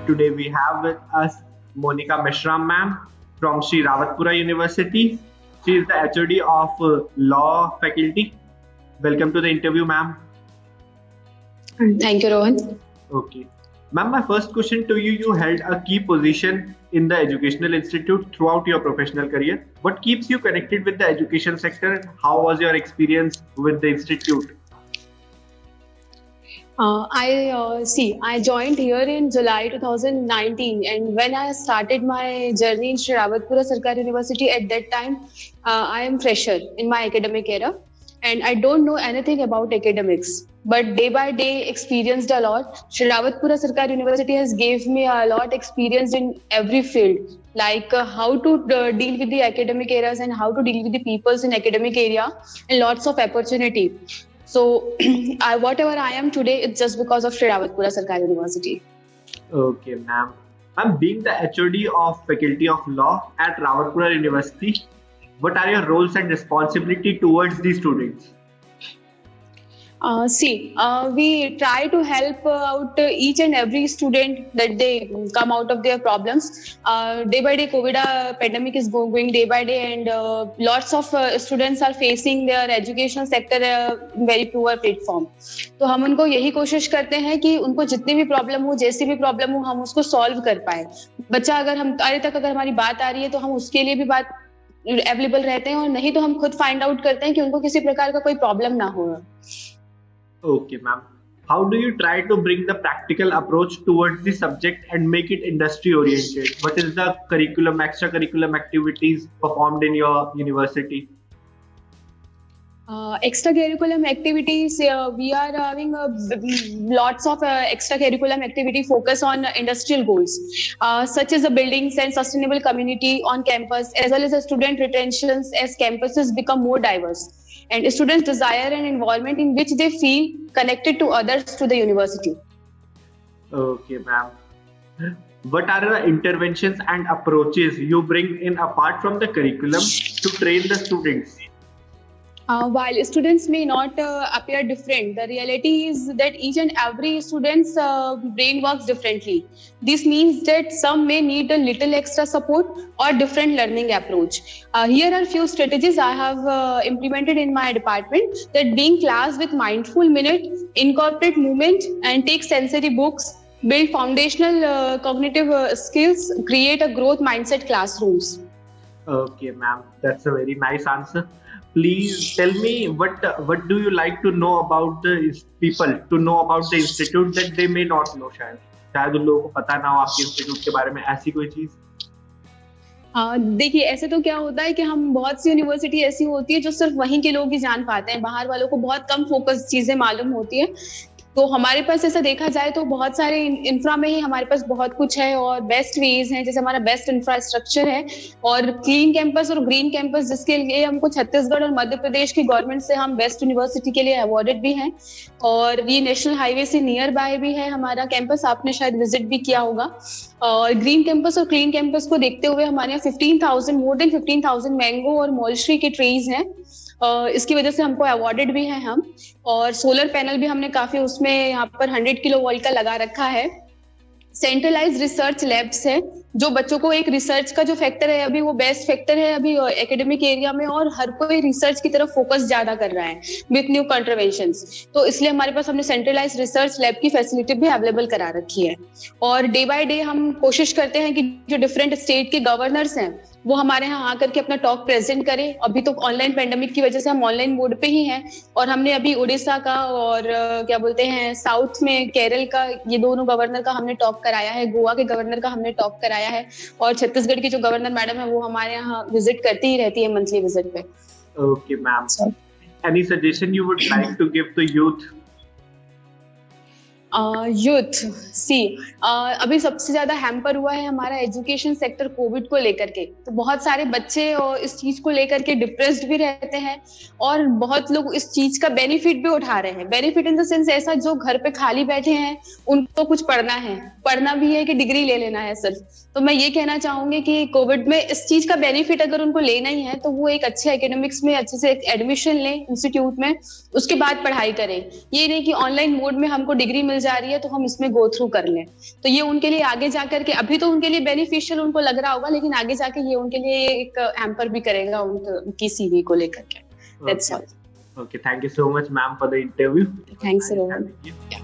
Today we have with us Monica Mishra ma'am from Sri Rawatpura University. She is the HOD of Law Faculty. Welcome to the interview, ma'am. Thank you, Rohan. Okay. Ma'am, my first question to you, you held a key position in the educational institute throughout your professional career. What keeps you connected with the education sector and how was your experience with the institute? I joined here in July 2019, and when I started my journey in Sri Rawatpura Sarkari University, at that time, I am fresher in my academic era, and I don't know anything about academics. But day by day, experienced a lot. Sri Rawatpura Sarkari University has gave me a lot experience in every field, like how to deal with the academic areas and how to deal with the peoples in academic area, and lots of opportunity. So, whatever I am today, it's just because of Sri Rawatpura Sarkari University. Okay, ma'am. I'm being the HOD of Faculty of Law at Rawatpura University. What are your roles and responsibility towards the students? We try to help out each and every student that they come out of their problems. Day by day, COVID pandemic is going day by day, and lots of students are facing their education sector in very poor platform. तो हम उनको यही कोशिश करते हैं कि उनको जितनी भी प्रॉब्लम हो, जैसी भी प्रॉब्लम हो, हम उसको सॉल्व कर पाए. बच्चा अगर हमारे तक अगर हमारी बात आ रही है तो हम उसके लिए भी बात अवेलेबल रहते हैं, और नहीं तो हम खुद फाइंड आउट करते हैं कि उनको किसी प्रकार का कोई प्रॉब्लम ना हो. Okay, ma'am. How do you try to bring the practical approach towards the subject and make it industry oriented? What is the curriculum, extracurriculum activities performed in your university? Extracurriculum activities, we are having lots of extracurriculum activity focus on industrial goals, such as the buildings and sustainable community on campus, as well as the student retentions as campuses become more diverse. And students desire an environment in which they feel connected to others to the university. Okay, ma'am. What are the interventions and approaches you bring in apart from the curriculum to train the students? While students may not appear different, the reality is that each and every student's brain works differently. This means that some may need a little extra support or different learning approach. Here are few strategies I have implemented in my department, that being class with mindful minute, incorporate movement and take sensory books, build foundational cognitive skills, create a growth mindset classrooms. Okay, ma'am. That's a very nice answer. Please tell me what do you like to know about the people, to know about the institute that they may not know. शायद उन लोगों को पता ना हो आपके institute के बारे में, ऐसी कोई चीज. देखिए, ऐसे तो क्या होता है कि हम बहुत सी यूनिवर्सिटी ऐसी होती है जो सिर्फ वहीं के लोग ही जान पाते हैं, बाहर वालों को बहुत कम फोकस चीजें मालूम होती है. तो हमारे पास ऐसा देखा जाए तो बहुत सारे इंफ्रा में ही हमारे पास बहुत कुछ है, और बेस्ट वेज हैं, जैसे हमारा बेस्ट इंफ्रास्ट्रक्चर है, और क्लीन कैंपस और ग्रीन कैंपस, जिसके लिए हमको छत्तीसगढ़ और मध्य प्रदेश की गवर्नमेंट से हम बेस्ट यूनिवर्सिटी के लिए अवार्डेड भी हैं. और ये नेशनल हाईवे से नियर बाय भी है हमारा कैंपस, आपने शायद विजिट भी किया होगा. और ग्रीन कैंपस और क्लीन कैंपस को देखते हुए हमारे यहाँ 15,000 मोर देन 15,000 मैंगो और मॉल्ट्री के ट्रीज हैं. इसकी वजह से हमको अवार्डेड भी हैं हम. और सोलर पैनल भी हमने काफी उसमें यहाँ पर 100 किलो वोल्ट का लगा रखा है. सेंट्रलाइज रिसर्च लैब्स है, जो बच्चों को एक रिसर्च का जो फैक्टर है अभी वो बेस्ट फैक्टर है अभी एकेडमिक एरिया में, और हर कोई रिसर्च की तरफ फोकस ज्यादा कर रहा है विथ न्यू कंट्रवेंशंस. तो इसलिए हमारे पास हमने सेंट्रलाइज रिसर्च लैब की फैसिलिटी भी अवेलेबल करा रखी है. और डे बाय डे हम कोशिश करते हैं कि जो डिफरेंट स्टेट के गवर्नर्स हैं वो हमारे यहाँ आकर के अपना टॉक प्रेजेंट करें. अभी तो ऑनलाइन पेंडेमिक की वजह से हम ऑनलाइन मोड पे ही हैं, और हमने अभी उड़ीसा का और क्या बोलते हैं साउथ में केरल का, ये दोनों गवर्नर का हमने टॉक कराया है, गोवा के गवर्नर का हमने टॉक कराया है, और छत्तीसगढ़ की जो गवर्नर मैडम है वो हमारे यहाँ विजिट करती ही रहती है मंथली विजिट पे. Okay ma'am, any suggestion you would like to give to youth? Youth अभी सबसे ज्यादा हैम्पर हुआ है हमारा एजुकेशन सेक्टर कोविड को लेकर के. तो बहुत सारे बच्चे इस चीज को लेकर के डिप्रेस्ड भी रहते हैं, और बहुत लोग इस चीज का बेनिफिट भी उठा रहे हैं. बेनिफिट इन द सेंस ऐसा, जो घर पे खाली बैठे हैं उनको कुछ पढ़ना भी है कि डिग्री ले लेना है सिर्फ. तो मैं ये कहना चाहूंगी कि कोविड में इस चीज का बेनिफिट अगर उनको लेना ही है तो वो एक अच्छे एकेडमिक्स में अच्छे से एडमिशन लें इंस्टीट्यूट में, उसके बाद पढ़ाई करें. ये नहीं कि ऑनलाइन मोड में हमको डिग्री मिल जा रही है तो हम इसमें गो थ्रू कर लें। तो ये उनके लिए आगे जाकर के, अभी तो उनके लिए बेनिफिशियल उनको लग रहा होगा, लेकिन आगे जाके ये उनके लिए एक हैम्पर भी करेगा उनकी सीवी को लेकर के। That's all. Okay, thank you so much, ma'am, for the interview. Thanks a lot. Having you.